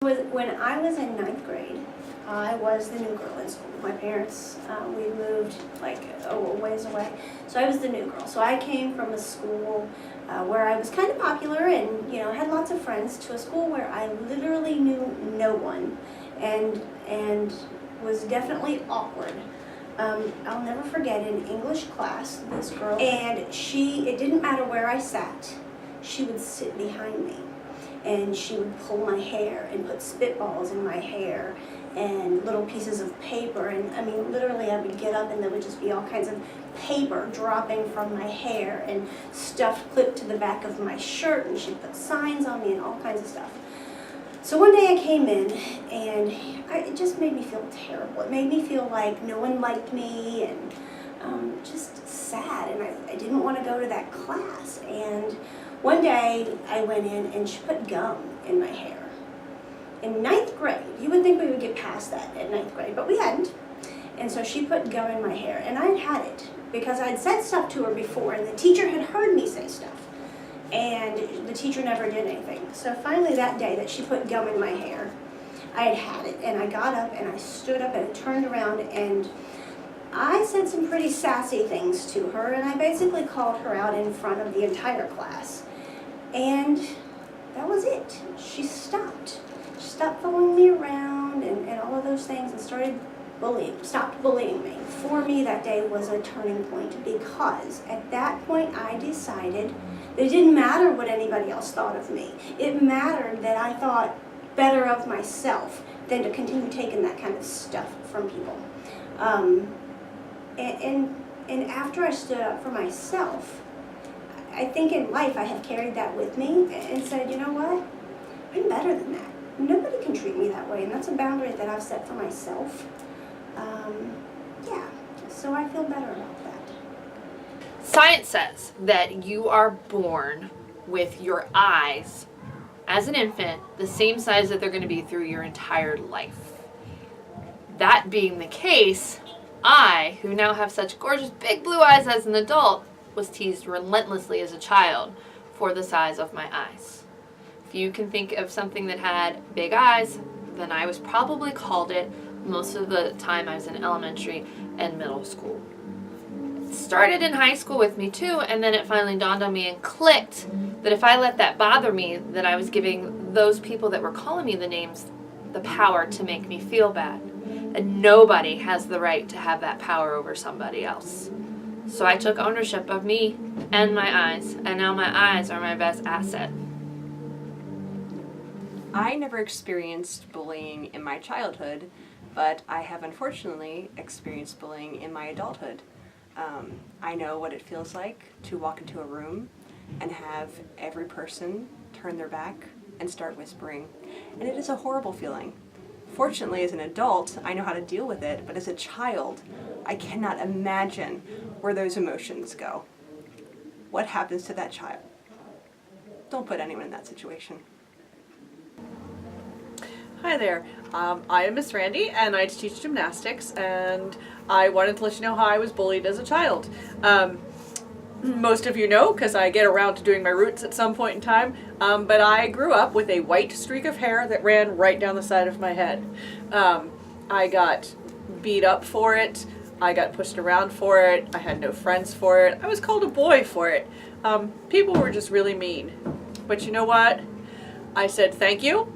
When I was in ninth grade, I was the new girl in school. My parents, we moved like a ways away, so I was the new girl. So I came from a school where I was kind of popular and had lots of friends, to a school where I literally knew no one, and was definitely awkward. I'll never forget, in English class, this girl, and it didn't matter where I sat, she would sit behind me. And she would pull my hair and put spitballs in my hair and little pieces of paper. And I mean, literally I would get up and there would just be all kinds of paper dropping from my hair and stuff clipped to the back of my shirt, and she'd put signs on me and all kinds of stuff. So one day I came in and it just made me feel terrible. It made me feel like no one liked me and just sad, and I didn't want to go to that class. And one day I went in and she put gum in my hair. In ninth grade, you would think we would get past that at ninth grade, but we hadn't. And so she put gum in my hair, and I'd had it because I'd said stuff to her before, and the teacher had heard me say stuff, and the teacher never did anything. So finally that day that she put gum in my hair, I had it, and I got up and I stood up and I turned around and I said some pretty sassy things to her, and I basically called her out in front of the entire class. And that was it. She stopped. She stopped following me around and all of those things, and stopped bullying me. For me, that day was a turning point, because at that point I decided that it didn't matter what anybody else thought of me. It mattered that I thought better of myself than to continue taking that kind of stuff from people. And after I stood up for myself, I think in life I have carried that with me and said, you know what, I'm better than that. Nobody can treat me that way, and that's a boundary that I've set for myself. Yeah, so I feel better about that. Science says that you are born with your eyes, as an infant, the same size that they're going to be through your entire life. That being the case, I, who now have such gorgeous big blue eyes as an adult, was teased relentlessly as a child for the size of my eyes. If you can think of something that had big eyes, then I was probably called it most of the time I was in elementary and middle school. It started in high school with me too, and then it finally dawned on me and clicked that if I let that bother me, that I was giving those people that were calling me the names the power to make me feel bad. And nobody has the right to have that power over somebody else. So I took ownership of me and my eyes, and now my eyes are my best asset. I never experienced bullying in my childhood, but I have unfortunately experienced bullying in my adulthood. I know what it feels like to walk into a room and have every person turn their back and start whispering, and it is a horrible feeling. Fortunately, as an adult, I know how to deal with it, but as a child, I cannot imagine where those emotions go. What happens to that child? Don't put anyone in that situation. Hi there, I am Miss Randy, and I teach gymnastics, and I wanted to let you know how I was bullied as a child. Most of you know, because I get around to doing my roots at some point in time, but I grew up with a white streak of hair that ran right down the side of my head. I got beat up for it, I got pushed around for it, I had no friends for it, I was called a boy for it. People were just really mean. But you know what? I said thank you,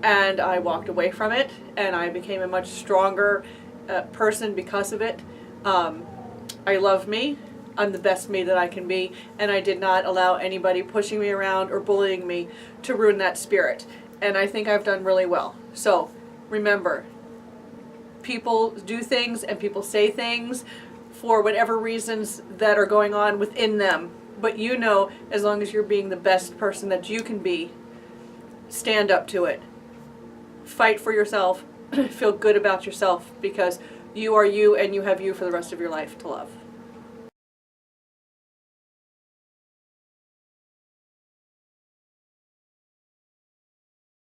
and I walked away from it, and I became a much stronger person because of it. I love me. I'm the best me that I can be, and I did not allow anybody pushing me around or bullying me to ruin that spirit. And I think I've done really well. So remember, people do things and people say things for whatever reasons that are going on within them. But you know, as long as you're being the best person that you can be, stand up to it. Fight for yourself. Feel good about yourself, because you are you and you have you for the rest of your life to love.